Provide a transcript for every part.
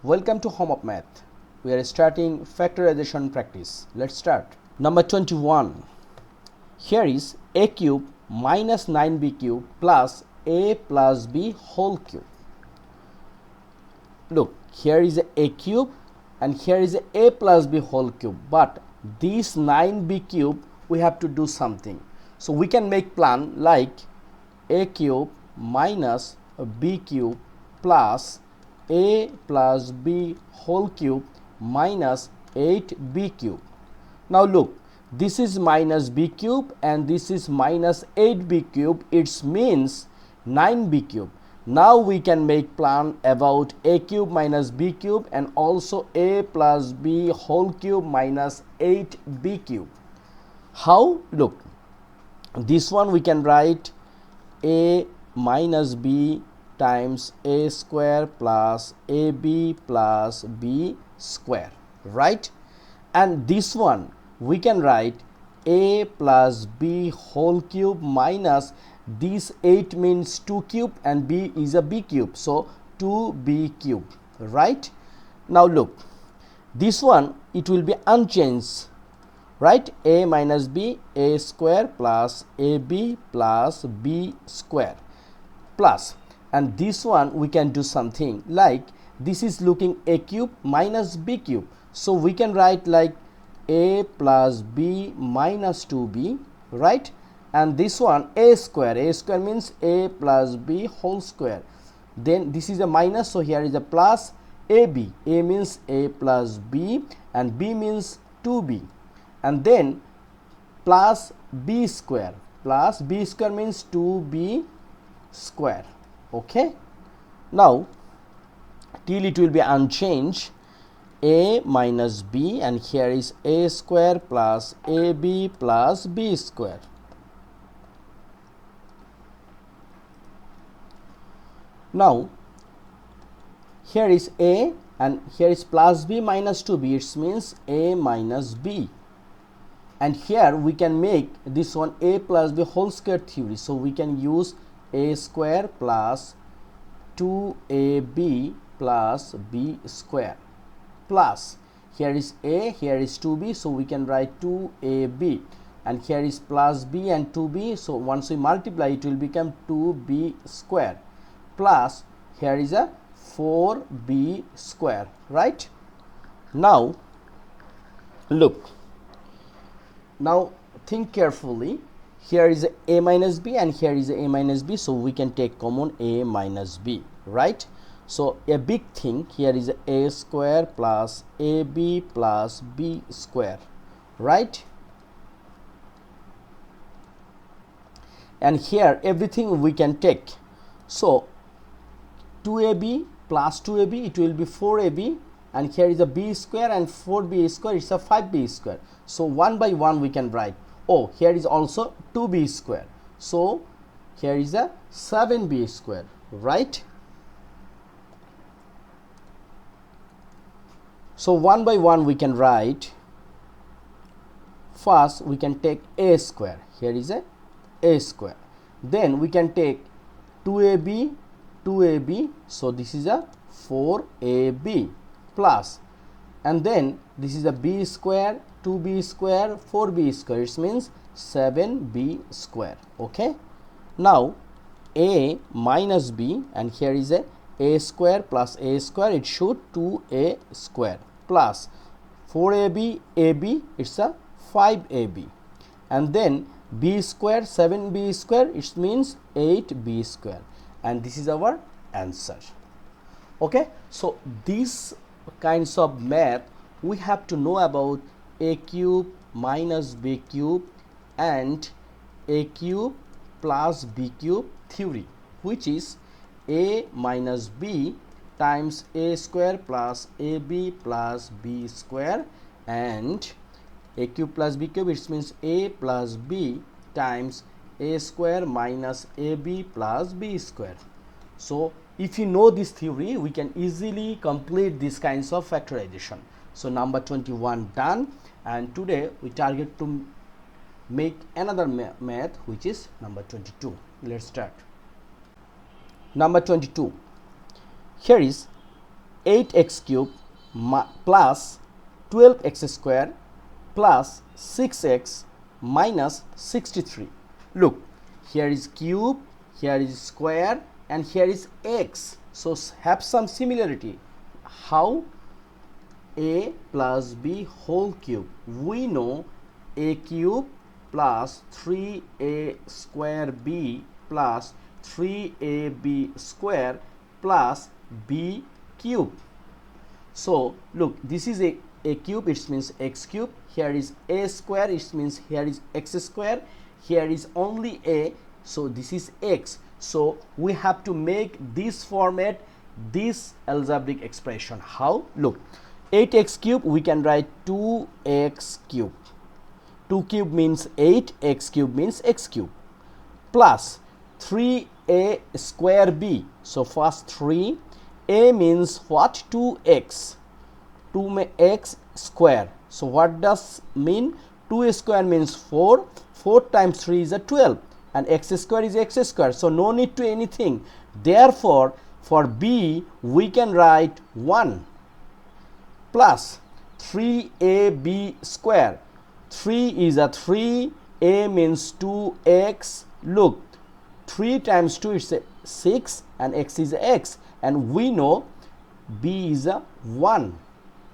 Welcome to Home of Math. We are starting factorization practice. Let's start. Number 21. Here is a cube minus 9b cube plus a plus b whole cube. Look, here is a cube and here is a plus b whole cube. But this 9b cube, we have to do something. So we can make plan like a cube minus b cube plus a plus b whole cube minus 8b cube. Now look, this is minus b cube and this is minus 8b cube. It means 9b cube. Now we can make plan about a cube minus b cube and also a plus b whole cube minus 8b cube. How? Look, this one we can write a minus b times a square plus ab plus b square, right? And this one we can write a plus b whole cube minus this 8 means 2 cube and b is a b cube, so 2b cube, right? Now look, this one it will be unchanged, right? A minus b, a square plus ab plus b square plus, and this one we can do something like this is looking a cube minus b cube, so we can write like a plus b minus 2b, right? And this one a square means a plus b whole square. Then this is a minus, so here is a plus ab, a means a plus b and b means 2b, and then plus b square means 2b square. Okay, now till it will be unchanged, a minus b and here is a square plus ab plus b square. Now here is a and here is plus b minus 2b, it means a minus b, and here we can make this one a plus b whole square theory, so we can use a square plus 2ab plus b square plus here is a, here is 2b, so we can write 2ab, and here is plus b and 2b, so once we multiply it will become 2b square plus here is a 4b square, right? Now look, now think carefully, here is a minus b and here is a minus b, so we can take common a minus b, right? So a big thing, here is a square plus ab plus b square, right? And here everything we can take, so 2ab plus 2ab, it will be 4ab, and here is a b square and 4b square, it's a 5b square, so one by one we can write. Oh, here is also 2b square, so here is a 7b square, right? So one by one we can write. First we can take a square, here is a square, then we can take 2ab, so this is a 4ab plus, and then this is a b square, 2b square, 4b square, it means 7b square. Okay, now a minus b and here is a square plus a square, it should 2a square plus 4ab, ab, it's a 5ab, and then b square, 7b square, it means 8b square, and this is our answer. Okay, so these kinds of math we have to know about a cube minus b cube and a cube plus b cube theory, which is a minus b times a square plus ab plus b square, and a cube plus b cube, it means a plus b times a square minus ab plus b square. So if you know this theory, we can easily complete these kinds of factorization. So number 21 done, and today we target to make another math, which is number 22. Let's start. Number 22. Here is 8x cube plus 12x square plus 6x minus 63. Look, here is cube, here is square, and here is x. So have some similarity. How? A plus b whole cube. We know a cube plus 3a square b plus 3ab square plus b cube. So look, this is a cube, it means x cube. Here is a square, it means here is x square. Here is only a, so this is x. So we have to make this format, this algebraic expression. How? Look, 8x cube, we can write 2x cube. 2 cube means 8, x cube means x cube, plus 3a square b. So first 3, a means what? 2x, 2x square. So what does mean? 2 square means 4, 4 times 3 is a 12, and x square is x square, so no need to anything. Therefore for b we can write 1 plus 3ab square. 3 is a 3, a means 2x. Look, 3 times 2 is a 6, and x is a x, and we know b is a 1.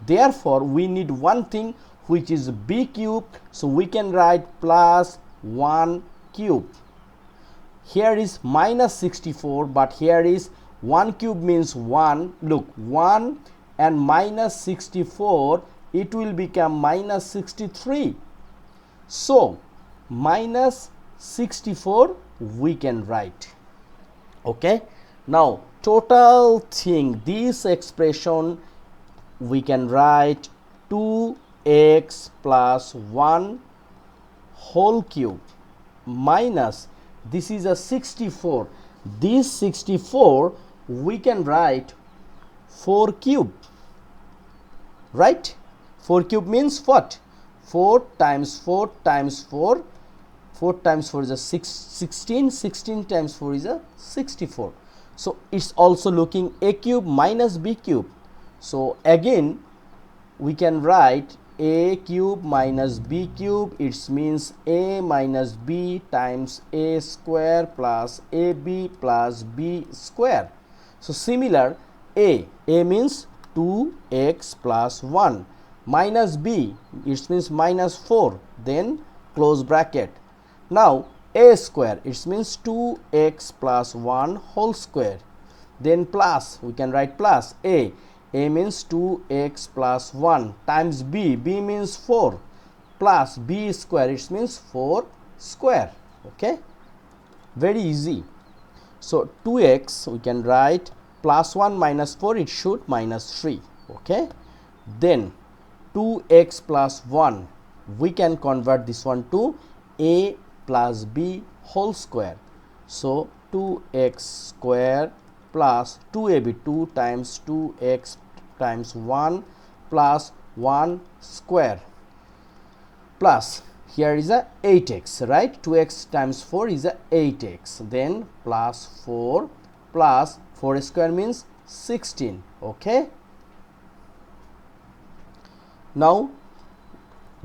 Therefore we need one thing, which is b cube. So we can write plus 1 cube. Here is minus 64, but here is 1 cube means 1. Look, 1 and minus 64, it will become minus 63. So minus 64 we can write. Okay, now total thing, this expression we can write 2x plus 1 whole cube minus, this is a 64, this 64 we can write 4 cube, right? 4 cube means what? 4 times 4 times 4, 4 times 4 is a 16, 16 times 4 is a 64. So it's also looking a cube minus b cube. So again we can write a cube minus b cube, it means a minus b times a square plus ab plus b square. So similar, a means 2x plus 1 minus b, it means minus 4, then close bracket. Now a square, it means 2x plus 1 whole square, then plus, we can write plus a means 2x plus 1 times b means 4 plus b square, it means 4 square. Okay, very easy. So 2x we can write plus 1 minus 4, it should minus 3. Okay, then 2x plus 1 we can convert this one to a plus b whole square. So 2x square plus 2ab, 2 times 2x times 1 plus 1 square, plus here is a 8x, right? 2x times 4 is a 8x, then plus 4 plus 4 square means 16. Okay, now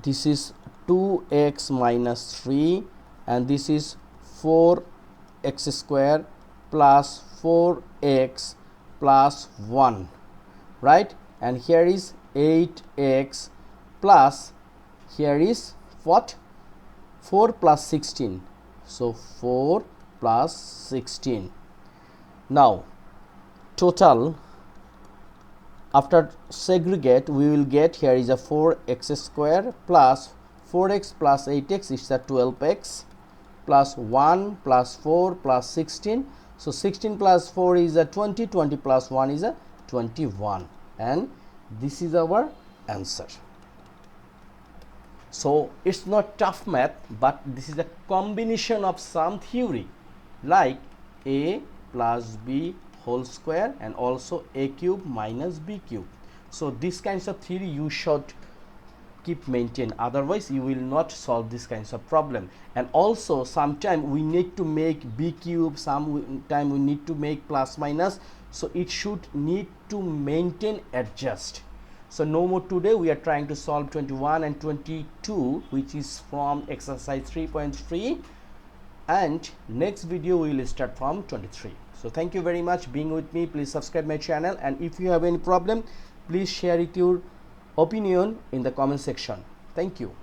this is 2x minus 3, and this is 4x square plus 4x plus 1, right? And here is 8x plus, here is what? 4 plus 16, so 4 plus 16. Now total, after segregate we will get, here is a 4x square plus 4x plus 8x is a 12x plus 1 plus 4 plus 16. So 16 plus 4 is a 20, 20 plus 1 is a 21, and this is our answer. So it's not tough math, but this is a combination of some theory like a plus b whole square and also a cube minus b cube. So these kinds of theory you should keep maintain, otherwise you will not solve this kinds of problem. And also sometime we need to make b cube, sometime we need to make plus minus, so it should need to maintain adjust. So no more today, we are trying to solve 21 and 22, which is from exercise 3.3, and next video we will start from 23. So thank you very much being with me. Please subscribe my channel, and if you have any problem, please share it your opinion in the comment section. Thank you.